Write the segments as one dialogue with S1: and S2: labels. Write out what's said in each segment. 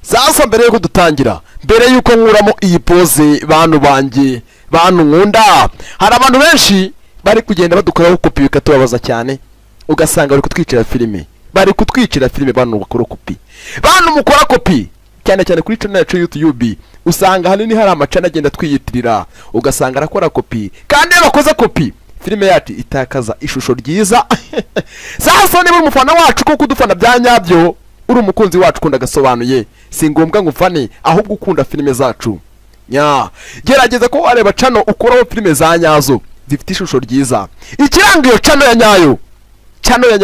S1: sasa mbere yuko dutangira, mbere yuko nkuramo iyi pose bantu banjye, bantu nkunda, hari abantu benshi bari kugenda badukoraho kopi bikatubabaza cyane, ugasanga bari kutwicira filime, bantu bakora kopi, bantu mukora kopi cyane cyane kuri channel yacu YouTube, usanga hanini hari amacana agenda twiyitirira, ugasanga arakora kopi, kandi iyo bakoze kopi filime yacu itakaza ishusho ryiza. Sasa niba umufana wacu ko kudufana bya nyabyo, uri umukunzi wacu kunda gasobanuye, si ngombwa ngo ufane ahubwo ukunda filime zacu. Gerageza ko wareba channel ukoraho filime za nyazo zifite ishusho ryiza. Ikiranga iyo channel ya nyayo,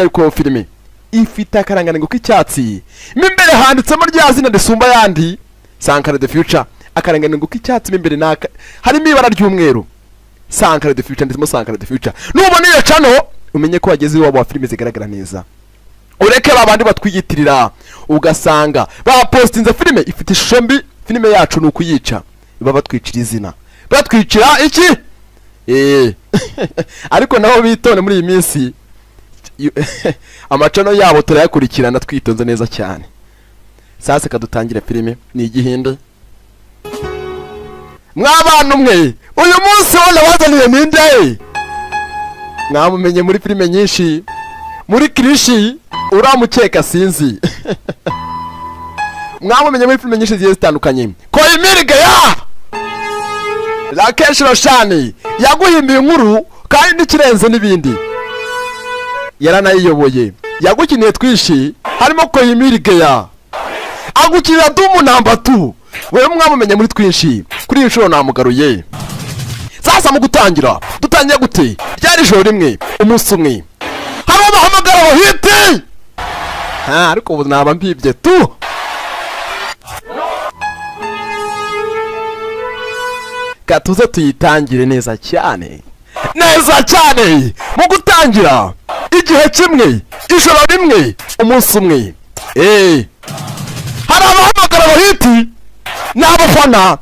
S1: ukoraho filime ifite akaranganengo k'icyatsi, mimbere handitsemo rya zina risumba yandi, Sankara the Future. Akaranganengo k'icyatsi mimbere naka harimo ibara ry'umweru, Sankara the Future, ndimo Sankara the Future. Nubona iyo channel umenye ko wageze iwabo wa filime zigaragara neza. Ureke babandi batwiyitirira ugasanga bapostinze filime ifite ishusho mbi, filime yacu nukuyica, baba batwicira izina, batwicira iki ariko nabo bitone muri iyi minsi amacano yabo turayakurikirana twitonze neza cyane. Sasa kadutangire filime ni igihinde. Mwabana umwe uyu munsi wona wazaniye ninde? Mwamumenye muri filime nyinshi, muri Krishi uramukeka sinzi. Mwamumenye muri filime nyinshi zigiye zitandukanye. Koyimirige ya Rakesh Roshani yaguhimbiye inkuru kandi n'ikirenze n'ibindi, yaranayiyoboye, yagukiniye twishi, harimo Koyimirige ya agukirira Dumu namba 2. Wewe mwamumenye muri twinshi, kuri inshuro namugaruye. Sasa mu gutangira dutangiye gute? Ryari joro rimwe, umunsi umwe hari umuhamagara wa hiti, ariko ubu naba mbibye tu. Katuze tuyitangire neza cyane, mu gutangira igihe kimwe, ijoro rimwe, umunsi umwe. Hari abahamagara wa hiti n'abafana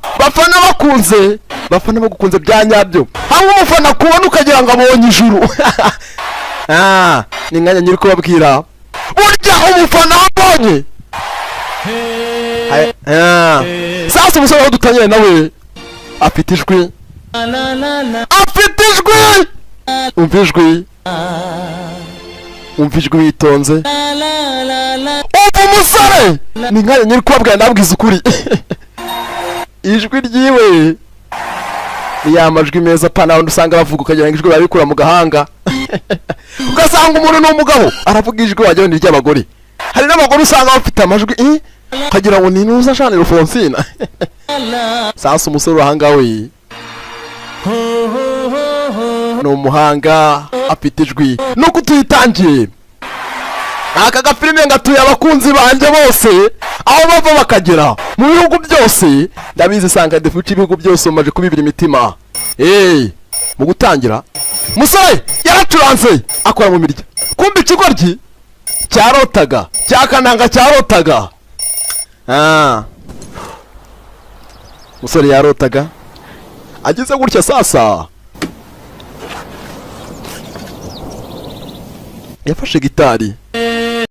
S1: bagukunze bya nyabyo. Hamwe umufana kubona ukagira ngo abonye ijuru. Ni nkanya nyiri kubabwira, burya umufana wabonye. Sasa umusore aho dutangire nawe afite ijwi, umva ijwi witonze. Umva umusore, ni nkanya nyiri kubabwira nabwiza ukuri. Ijwi ryiwe ni ya majwi meza pana wundi usanga bavuga ukagira ngo ijwi babikura mu gahanga. Ugasanga umuntu n'umugabo aravuga ijwi wagira ngo ni ry'abagore. Hari n'abagore usanga bafite amajwi kagira ngo ni nuza shane Rufonsina. Sasa umusore urahanga we no muhanga afite ijwi, nuko tuyitangiye. Aka gafilime ngatuye abakunzi banje bose aho bava bakagera mu bihugu byose, ndabizi Sankara the Future ibihugu byose umaje kubibira imitima. Mu gutangira musore yaracuranze akora mu mirya, kumbi ikigoryi cyarotaga, cyakananga cyarotaga. Musore yarotaga ageze gutya. Sasa yafashe gitari